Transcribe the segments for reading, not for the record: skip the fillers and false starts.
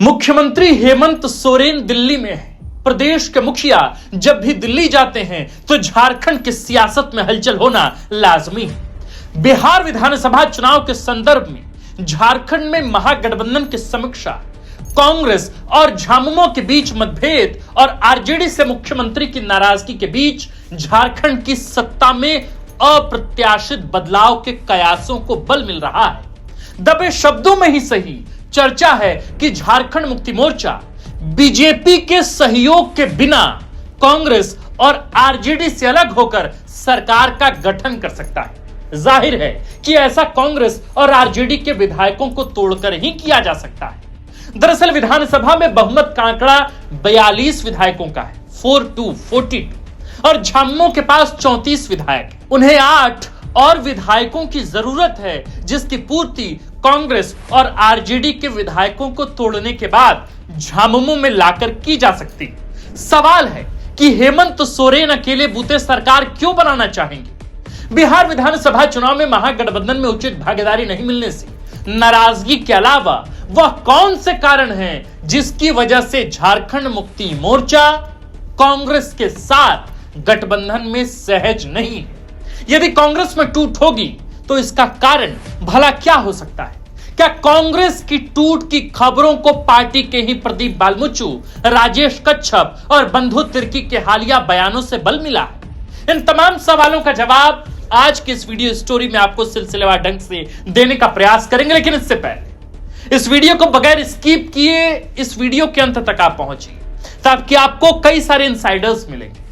मुख्यमंत्री हेमंत सोरेन दिल्ली में है। प्रदेश के मुखिया जब भी दिल्ली जाते हैं तो झारखंड की सियासत में हलचल होना लाजमी है। बिहार विधानसभा चुनाव के संदर्भ में झारखंड में महागठबंधन की समीक्षा, कांग्रेस और झामुमो के बीच मतभेद और आरजेडी से मुख्यमंत्री की नाराजगी के बीच झारखंड की सत्ता में अप्रत्याशित बदलाव के कयासों को बल मिल रहा है। दबे शब्दों में ही सही, चर्चा है कि झारखंड मुक्ति मोर्चा बीजेपी के सहयोग के बिना कांग्रेस और आरजेडी से अलग होकर सरकार का गठन कर सकता है। जाहिर है कि ऐसा कांग्रेस और आरजेडी के विधायकों को तोड़कर ही किया जा सकता है। दरअसल विधानसभा में बहुमत का आंकड़ा 42 विधायकों का है, 42 और झामुमो के पास 34 विधायक हैं। उन्हें 8 और विधायकों की जरूरत है, जिसकी पूर्ति कांग्रेस और आरजेडी के विधायकों को तोड़ने के बाद झामुमो में लाकर की जा सकती। सवाल है कि हेमंत सोरेन अकेले बूते सरकार क्यों बनाना चाहेंगे। बिहार विधानसभा चुनाव में महागठबंधन में उचित भागीदारी नहीं मिलने से नाराजगी के अलावा वह कौन से कारण हैं जिसकी वजह से झारखंड मुक्ति मोर्चा कांग्रेस के साथ गठबंधन में सहज नहीं है। यदि कांग्रेस में टूट होगी तो इसका कारण भला क्या हो सकता है। क्या कांग्रेस की टूट की खबरों को पार्टी के ही प्रदीप बालमुचु, राजेश कच्छप और बंधु तिर्की के हालिया बयानों से बल मिला है। इन तमाम सवालों का जवाब आज की इस वीडियो स्टोरी में आपको सिलसिलेवार ढंग से देने का प्रयास करेंगे, लेकिन इससे पहले इस वीडियो को बगैर स्किप किए इस वीडियो के अंत तक आप पहुंचिए ताकि आपको कई सारे इनसाइडर्स मिलेंगे।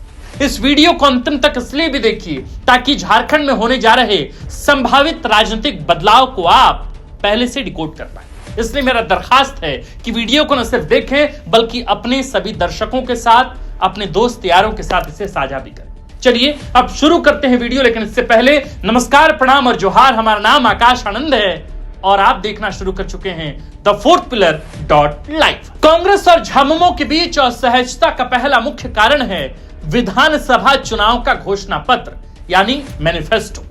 इस वीडियो को अंतिम तक इसलिए भी देखिए ताकि झारखंड में होने जा रहे संभावित राजनीतिक बदलाव को आप पहले से डिकोड कर पाए। इसलिए मेरा दरखास्त है कि वीडियो को न सिर्फ देखें बल्कि अपने सभी दर्शकों के साथ, अपने दोस्त यारों के साथ इसे साझा भी करें। चलिए अब शुरू करते हैं वीडियो, लेकिन इससे पहले नमस्कार, प्रणाम और जोहार। हमारा नाम आकाश आनंद है और आप देखना शुरू कर चुके हैं the fourth pillar .live। Congress और झामुमो के बीच असहजता का पहला मुख्य कारण है विधानसभा चुनाव का घोषणा पत्र यानी मैनिफेस्टो।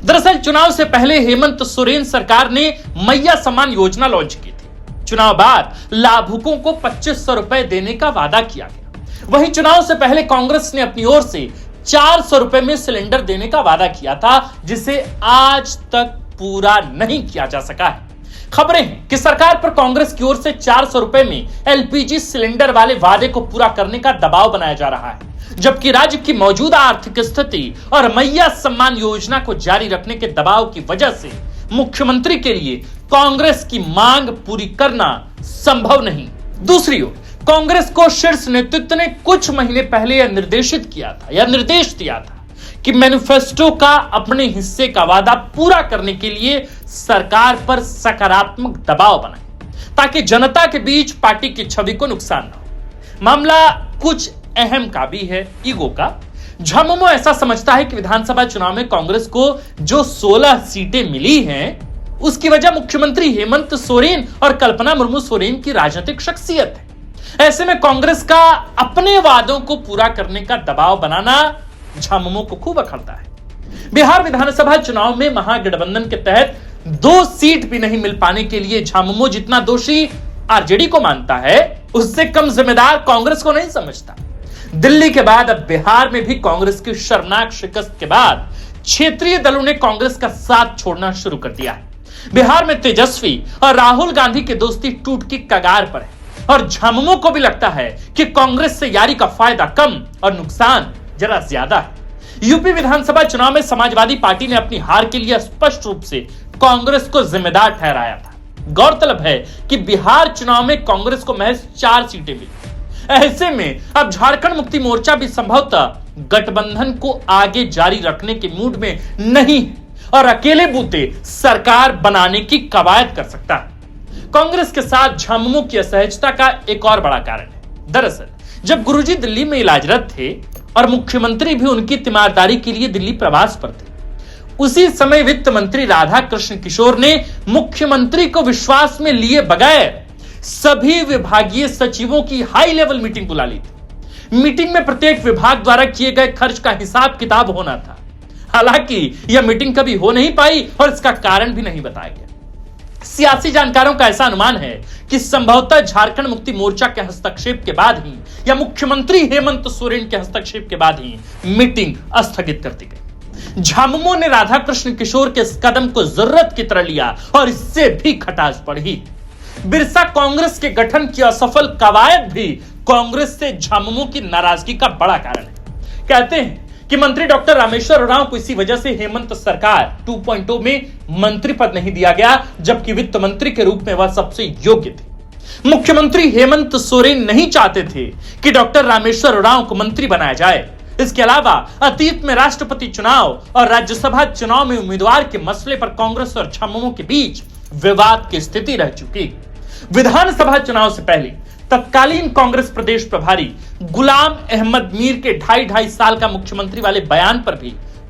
दरअसल चुनाव से पहले हेमंत सोरेन सरकार ने मैया सम्मान योजना लॉन्च की थी। चुनाव बाद लाभुकों को 2500 रुपए देने का वादा किया गया। वहीं चुनाव से पहले कांग्रेस ने अपनी ओर से 400 रुपए में सिलेंडर देने का वादा किया था, जिसे आज तक पूरा नहीं किया जा सका है। खबरें हैं कि सरकार पर कांग्रेस की ओर से 400 रुपए में एलपीजी सिलेंडर वाले वादे को पूरा करने का दबाव बनाया जा रहा है, जबकि राज्य की मौजूदा आर्थिक स्थिति और मैया सम्मान योजना को जारी रखने के दबाव की वजह से मुख्यमंत्री के लिए कांग्रेस की मांग पूरी करना संभव नहीं। दूसरी ओर कांग्रेस को शीर्ष नेतृत्व ने कुछ महीने पहले यह निर्देश दिया था कि मैनिफेस्टो का अपने हिस्से का वादा पूरा करने के लिए सरकार पर सकारात्मक दबाव बनाए ताकि जनता के बीच पार्टी की छवि को नुकसान न हो। मामला कुछ अहम का भी है, ईगो का। झामुमो ऐसा समझता है कि विधानसभा चुनाव में कांग्रेस को जो 16 सीटें मिली हैं उसकी वजह मुख्यमंत्री हेमंत सोरेन और कल्पना मुर्मू सोरेन की राजनीतिक शख्सियत है। ऐसे में कांग्रेस का अपने वादों को पूरा करने का दबाव बनाना झामुमो को खूब अखरता है। बिहार विधानसभा चुनाव में महागठबंधन के तहत 2 सीट भी नहीं मिल पाने के लिए झामुमो जितना दोषी आरजेडी को मानता है, उससे कम जिम्मेदार कांग्रेस को नहीं समझता। दिल्ली के बाद अब बिहार में भी कांग्रेस की शर्मनाक शिकस्त के बाद क्षेत्रीय दलों ने कांग्रेस का साथ छोड़ना शुरू कर दिया है। बिहार में तेजस्वी और राहुल गांधी की दोस्ती टूट की कगार पर है और झामुमो को भी लगता है कि कांग्रेस से यारी का फायदा कम और नुकसान जरा ज्यादा है। यूपी विधानसभा चुनाव में समाजवादी पार्टी ने अपनी हार के लिए स्पष्ट रूप से कांग्रेस को जिम्मेदार ठहराया था। गौरतलब है कि बिहार चुनाव में कांग्रेस को महज 4 सीटें मिली। ऐसे में अब झारखंड मुक्ति मोर्चा भी संभवतः गठबंधन को आगे जारी रखने के मूड में नहीं है और अकेले बूते सरकार बनाने की कवायद कर सकता है। कांग्रेस के साथ झामुमो की असहजता का एक और बड़ा कारण है। दरअसल जब गुरुजी दिल्ली में इलाजरत थे और मुख्यमंत्री भी उनकी तीमारदारी के लिए दिल्ली प्रवास पर थे, उसी समय वित्त मंत्री राधा कृष्ण किशोर ने मुख्यमंत्री को विश्वास में लिए बगैर सभी विभागीय सचिवों की हाई लेवल मीटिंग बुला ली थी। मीटिंग में प्रत्येक विभाग द्वारा किए गए खर्च का हिसाब किताब होना था। हालांकि यह मीटिंग कभी हो नहीं पाई और इसका कारण भी नहीं बताया गया। सियासी जानकारों का ऐसा अनुमान है कि संभवतः झारखंड मुक्ति मोर्चा के हस्तक्षेप के बाद ही या मुख्यमंत्री हेमंत सोरेन के हस्तक्षेप के बाद ही मीटिंग स्थगित कर दी गई। झामुमो ने राधाकृष्ण किशोर के इस कदम को जरूरत की तरह लिया और इससे भी खटास बढ़ी। बिरसा कांग्रेस के गठन की असफल कवायद भी कांग्रेस से झामुमो की नाराजगी का बड़ा कारण है। कहते हैं कि मंत्री डॉक्टर रामेश्वर उरांव को इसी वजह से हेमंत सरकार 2.0 में मंत्री पद नहीं दिया गया, जबकि वित्त मंत्री के रूप में वह सबसे योग्य थे। मुख्यमंत्री हेमंत सोरेन नहीं चाहते थे कि डॉक्टर रामेश्वर उरांव को मंत्री बनाया जाए। इसके अलावा अतीत में राष्ट्रपति चुनाव और राज्यसभा चुनाव में उम्मीदवार के मसले पर कांग्रेस और झामुमो के बीच विवाद की स्थिति रह चुकी। विधानसभा चुनाव से पहले तत्कालीन कांग्रेस प्रदेश प्रभारी गुलाम अहमद मीर के 2.5 साल का मुख्यमंत्री वाले बयान पर भी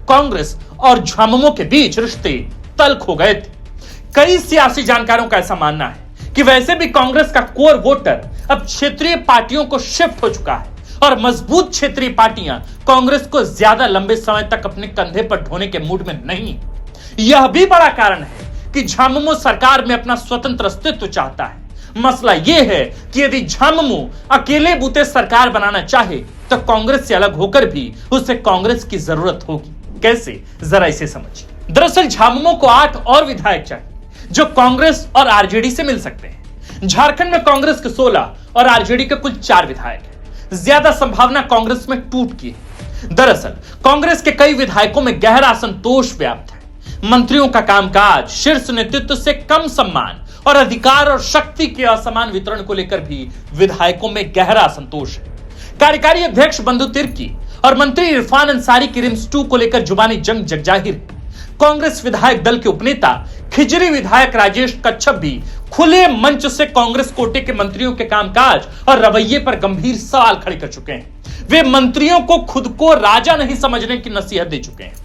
कांग्रेस और झामुमो के बीच रिश्ते तल्ख हो गए थे। कई सियासी जानकारों का ऐसा मानना है कि वैसे भी कांग्रेस का कोर वोटर अब क्षेत्रीय पार्टियों को शिफ्ट हो चुका है और मजबूत क्षेत्रीय पार्टियां कांग्रेस को ज्यादा लंबे समय तक अपने कंधे पर ढोने के मूड में नहीं। यह भी बड़ा कारण है कि झामुमो सरकार में अपना स्वतंत्र अस्तित्व चाहता है। मसला यह है कि यदि झामुमो अकेले बूते सरकार बनाना चाहे तो कांग्रेस से अलग होकर भी उसे कांग्रेस की जरूरत होगी। कैसे, जरा इसे समझिए। दरअसल झामुमो को 8 और विधायक चाहिए जो कांग्रेस और आरजेडी से मिल सकते हैं। झारखंड में कांग्रेस के 16 और आरजेडी के कुल 4 विधायक हैं। ज्यादा संभावना कांग्रेस में टूट की है। दरअसल कांग्रेस के कई विधायकों में गहरा असंतोष व्याप्त है। मंत्रियों का कामकाज, शीर्ष नेतृत्व से कम सम्मान और अधिकार और शक्ति के असमान वितरण को लेकर भी विधायकों में गहरा असंतोष है। कार्यकारी अध्यक्ष बंधु तिर्की और मंत्री इरफान अंसारी की रिम्स 2 को लेकर जुबानी जंग जगजाहिर है। कांग्रेस विधायक दल के उपनेता खिजरी विधायक राजेश कच्छप भी खुले मंच से कांग्रेस कोटे के मंत्रियों के कामकाज और रवैये पर गंभीर सवाल खड़े कर चुके हैं। वे मंत्रियों को खुद को राजा नहीं समझने की नसीहत दे चुके हैं।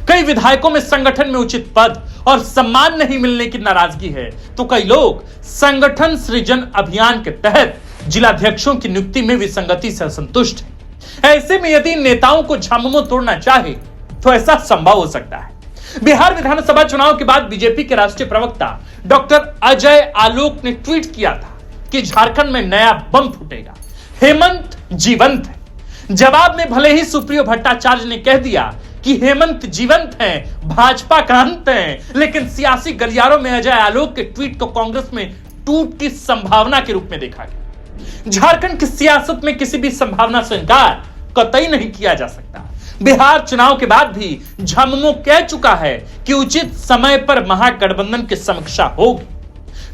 कई विधायकों में संगठन में उचित पद और सम्मान नहीं मिलने की नाराजगी है, तो कई लोग संगठन सृजन अभियान के तहत जिलाध्यक्षों की नियुक्ति में विसंगति से असंतुष्ट हैं। ऐसे में यदि नेताओं को झामुमो तोड़ना चाहे तो ऐसा संभव हो सकता है। बिहार विधानसभा चुनाव के बाद बीजेपी के राष्ट्रीय प्रवक्ता डॉक्टर अजय आलोक ने ट्वीट किया था कि झारखंड में नया बम फूटेगा, हेमंत जीवंत है। जवाब में भले ही सुप्रियो भट्टाचार्य ने कह दिया कि हेमंत जीवंत हैं, भाजपा का अंत है, लेकिन सियासी गलियारों में अजय आलोक के ट्वीट को कांग्रेस में टूट की संभावना के रूप में देखा गया। झारखंड की सियासत में किसी भी संभावना से इनकार कतई नहीं किया जा सकता। बिहार चुनाव के बाद भी झामुमो कह चुका है कि उचित समय पर महागठबंधन की समीक्षा होगी।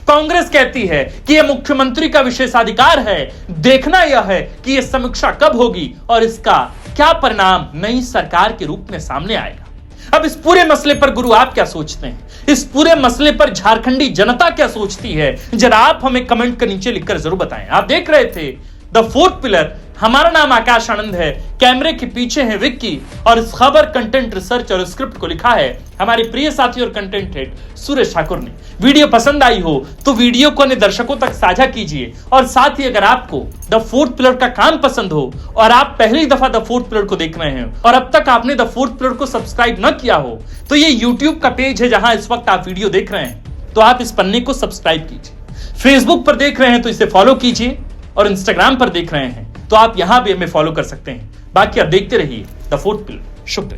कांग्रेस कहती है कि यह मुख्यमंत्री का विशेषाधिकार है, देखना यह है कि यह समीक्षा कब होगी और इसका क्या परिणाम नई सरकार के रूप में सामने आएगा। अब इस पूरे मसले पर गुरु आप क्या सोचते हैं? इस पूरे मसले पर झारखंडी जनता क्या सोचती है? जरा आप हमें कमेंट के नीचे लिखकर जरूर बताएं। आप देख रहे थे द फोर्थ पिलर। हमारा नाम आकाश आनंद है, कैमरे के पीछे है विक्की और इस खबर, कंटेंट रिसर्च और स्क्रिप्ट को लिखा है हमारे प्रिय साथी और कंटेंट हेड सुरेश ठाकुर ने। वीडियो पसंद आई हो तो वीडियो को अन्य दर्शकों तक साझा कीजिए और साथ ही अगर आपको द फोर्थ पिलर का काम पसंद हो और आप पहली दफा द फोर्थ पिलर को देख रहे हैं और अब तक आपने द फोर्थ पिलर को सब्सक्राइब न किया हो तो ये यूट्यूब का पेज है जहां इस वक्त आप वीडियो देख रहे हैं, तो आप इस पन्ने को सब्सक्राइब कीजिए। फेसबुक पर देख रहे हैं तो इसे फॉलो कीजिए और इंस्टाग्राम पर देख रहे हैं तो आप यहां भी हमें फॉलो कर सकते हैं। बाकी आप देखते रहिए द फोर्थ पिलर। शुक्रिया।